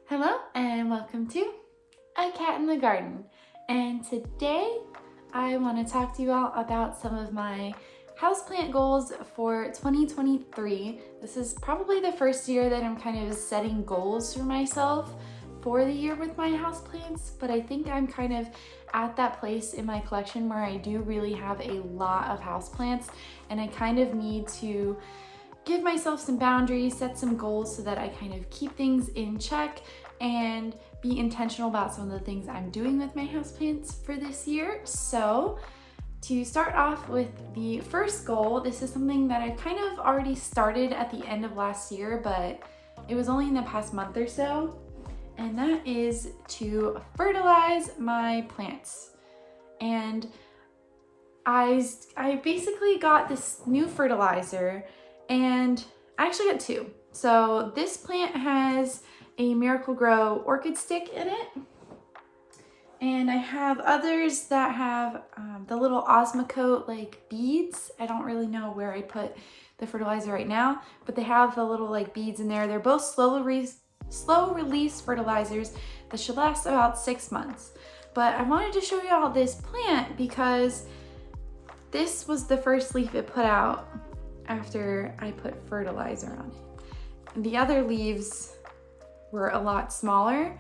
Hello and welcome to A Cat in the Garden. And today I want to talk to you all about some of my houseplant goals for 2023. This is probably the first year that I'm kind of setting goals for myself for the year with my houseplants, but I think I'm kind of at that place in my collection where I do really have a lot of houseplants and I kind of need to give myself some boundaries, set some goals so that I kind of keep things in check and be intentional about some of the things I'm doing with my houseplants for this year. So to start off with the first goal, this is something that I kind of already started at the end of last year, but it was only in the past month or so, and that is to fertilize my plants. And I basically got this new fertilizer, and I actually got two. So this plant has a Miracle Grow orchid stick in it, and I have others that have the little Osmocote like beads. I don't really know where I put the fertilizer right now, but they have the little like beads in there. They're both slow release fertilizers that should last about 6 months. But I wanted to show you all this plant because this was the first leaf it put out after I put fertilizer on it. The other leaves were a lot smaller,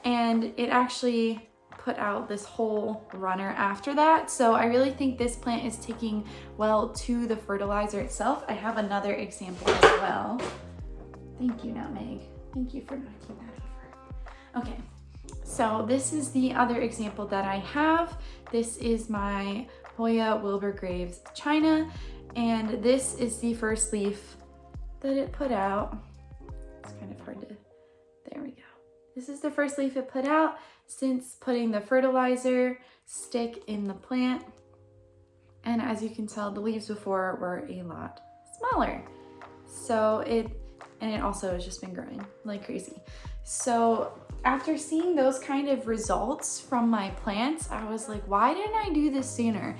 and it actually put out this whole runner after that. So I really think this plant is taking well to the fertilizer itself. I have another example as well. Thank you, Nutmeg. Thank you for knocking that over. Okay, so this is the other example that I have. This is my Hoya Wilbur Graves China, and this is the first leaf that it put out. It's kind of hard to, there we go. This is the first leaf it put out since putting the fertilizer stick in the plant. And as you can tell, the leaves before were a lot smaller. So it also has just been growing like crazy. So after seeing those kind of results from my plants, I was like, why didn't I do this sooner?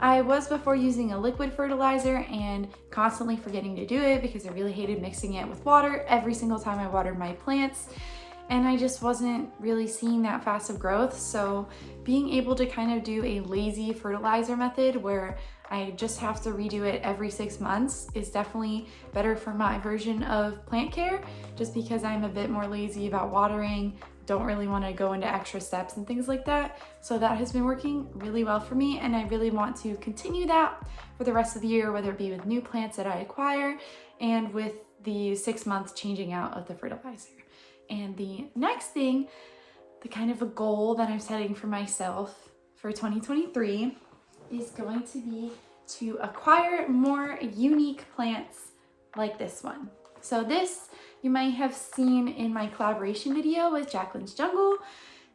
I was before using a liquid fertilizer and constantly forgetting to do it because I really hated mixing it with water every single time I watered my plants. And I just wasn't really seeing that fast of growth. So being able to kind of do a lazy fertilizer method where I just have to redo it every 6 months is definitely better for my version of plant care, just because I'm a bit more lazy about watering, don't really want to go into extra steps and things like that. So that has been working really well for me, and I really want to continue that for the rest of the year, whether it be with new plants that I acquire and with the 6 months changing out of the fertilizer. And the next thing, the kind of a goal that I'm setting for myself for 2023 is going to be to acquire more unique plants like this one. So this you might have seen in my collaboration video with Jacqueline's Jungle.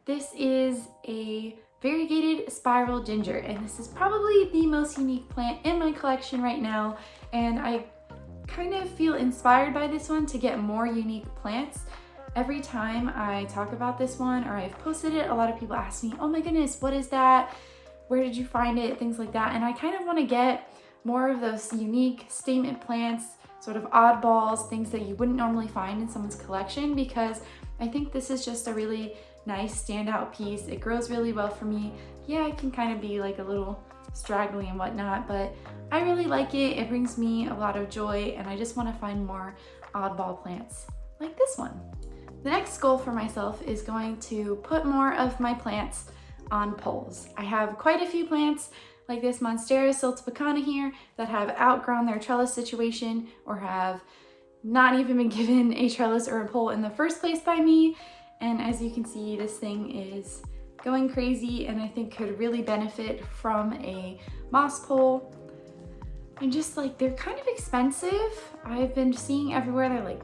This is a variegated spiral ginger, and this is probably the most unique plant in my collection right now. And I kind of feel inspired by this one to get more unique plants. Every time I talk about this one or I've posted it, a lot of people ask me, oh my goodness, what is that? Where did you find it? Things like that. And I kind of want to get more of those unique statement plants, sort of oddballs, things that you wouldn't normally find in someone's collection, because I think this is just a really nice standout piece. It grows really well for me. Yeah, it can kind of be like a little straggly and whatnot, but I really like it. It brings me a lot of joy, and I just want to find more oddball plants like this one. The next goal for myself is going to put more of my plants on poles. I have quite a few plants like this Monstera siltepecana here that have outgrown their trellis situation or have not even been given a trellis or a pole in the first place by me. And as you can see, this thing is going crazy and I think could really benefit from a moss pole. And just like, they're kind of expensive. I've been seeing everywhere they're like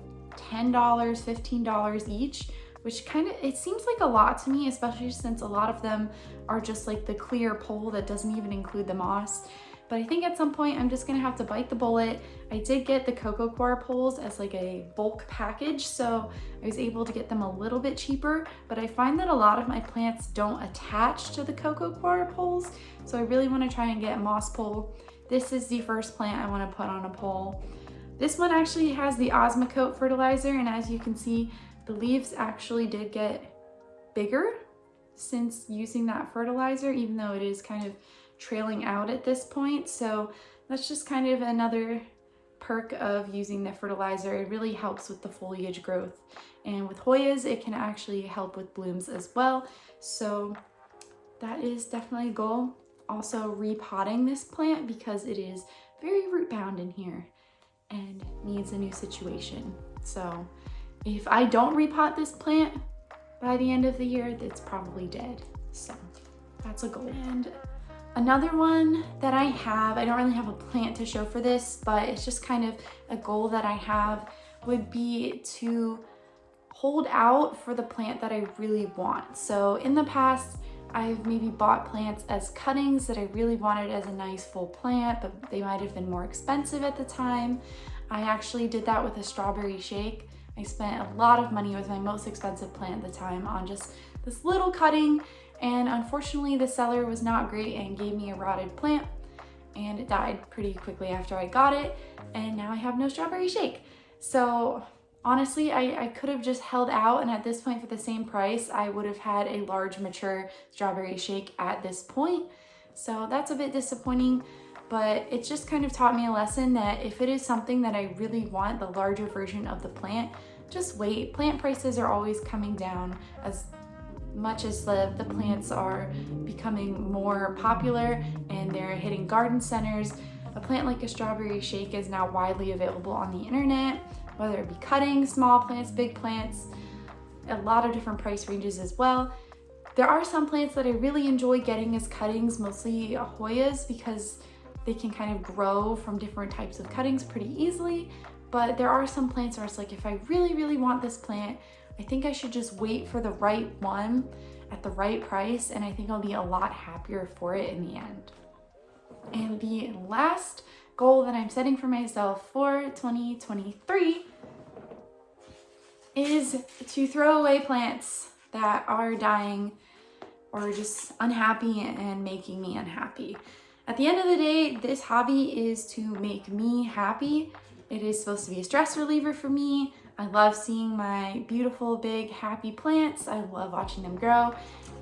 $10, $15 each, which kind of, it seems like a lot to me, especially since a lot of them are just like the clear pole that doesn't even include the moss. But I think at some point I'm just gonna have to bite the bullet. I did get the cocoa coir poles as like a bulk package, so I was able to get them a little bit cheaper, but I find that a lot of my plants don't attach to the cocoa coir poles, so I really wanna try and get a moss pole. This is the first plant I wanna put on a pole. This one actually has the Osmocote fertilizer, and as you can see, the leaves actually did get bigger since using that fertilizer, even though it is kind of trailing out at this point. So that's just kind of another perk of using the fertilizer. It really helps with the foliage growth. And with Hoyas, it can actually help with blooms as well. So that is definitely a goal. Also repotting this plant because it is very root bound in here and needs a new situation. So if I don't repot this plant by the end of the year, it's probably dead. So that's a goal. And another one that I have, I don't really have a plant to show for this, but it's just kind of a goal that I have, would be to hold out for the plant that I really want. So in the past, I've maybe bought plants as cuttings that I really wanted as a nice full plant, but they might have been more expensive at the time. I actually did that with a strawberry shake. I spent a lot of money with my most expensive plant at the time on just this little cutting, and unfortunately the seller was not great and gave me a rotted plant, and it died pretty quickly after I got it, and now I have no strawberry shake. So honestly, I could have just held out, and at this point for the same price, I would have had a large mature strawberry shake at this point. So that's a bit disappointing, but it just kind of taught me a lesson that if it is something that I really want, the larger version of the plant, just wait. Plant prices are always coming down as much as the plants are becoming more popular and they're hitting garden centers. A plant like a strawberry shake is now widely available on the internet, whether it be cuttings, small plants, big plants, a lot of different price ranges as well. There are some plants that I really enjoy getting as cuttings, mostly Hoyas, because they can kind of grow from different types of cuttings pretty easily. But there are some plants where it's like, if I really, really want this plant, I think I should just wait for the right one at the right price, and I think I'll be a lot happier for it in the end. And the last goal that I'm setting for myself for 2023 is to throw away plants that are dying or just unhappy and making me unhappy. At the end of the day, this hobby is to make me happy. It is supposed to be a stress reliever for me. I love seeing my beautiful, big, happy plants. I love watching them grow.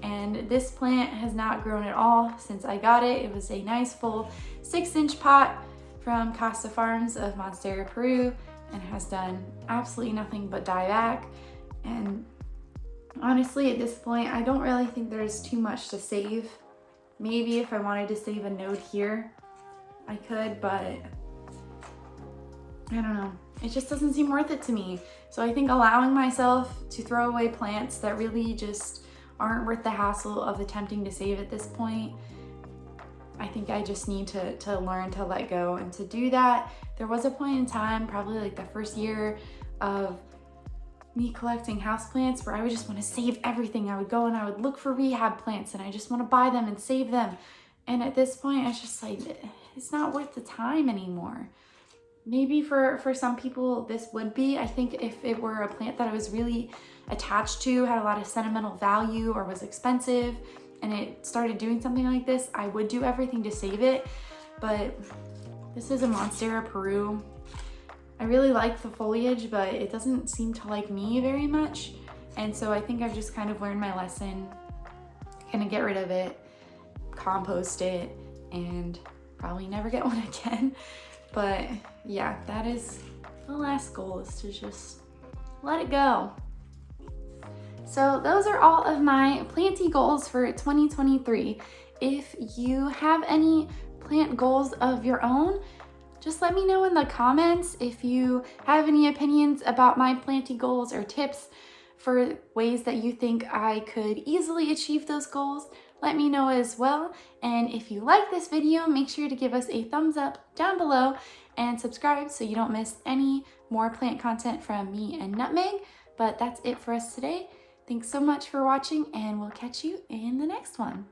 And this plant has not grown at all since I got it. It was a nice full 6-inch pot from Casa Farms of Monstera, Peru, and has done absolutely nothing but die back. And honestly, at this point, I don't really think there's too much to save. Maybe if I wanted to save a node here, I could, but I don't know. It just doesn't seem worth it to me. So I think allowing myself to throw away plants that really just aren't worth the hassle of attempting to save at this point, I think I just need to learn to let go. And to do that, there was a point in time, probably like the first year of me collecting houseplants, where I would just want to save everything. I would go and I would look for rehab plants and I just want to buy them and save them. And at this point, it's just like, it's not worth the time anymore. Maybe for some people this would be. I think if it were a plant that I was really attached to, had a lot of sentimental value, or was expensive, and it started doing something like this, I would do everything to save it. But this is a Monstera, Peru. I really like the foliage, but it doesn't seem to like me very much. And so I think I've just kind of learned my lesson. Gonna get rid of it, compost it, and probably never get one again. But yeah, that is the last goal, is to just let it go. So those are all of my planty goals for 2023. If you have any plant goals of your own, just let me know in the comments. If you have any opinions about my planty goals or tips for ways that you think I could easily achieve those goals, let me know as well. And if you like this video, make sure to give us a thumbs up down below and subscribe so you don't miss any more plant content from me and Nutmeg. But that's it for us today. Thanks so much for watching, and we'll catch you in the next one.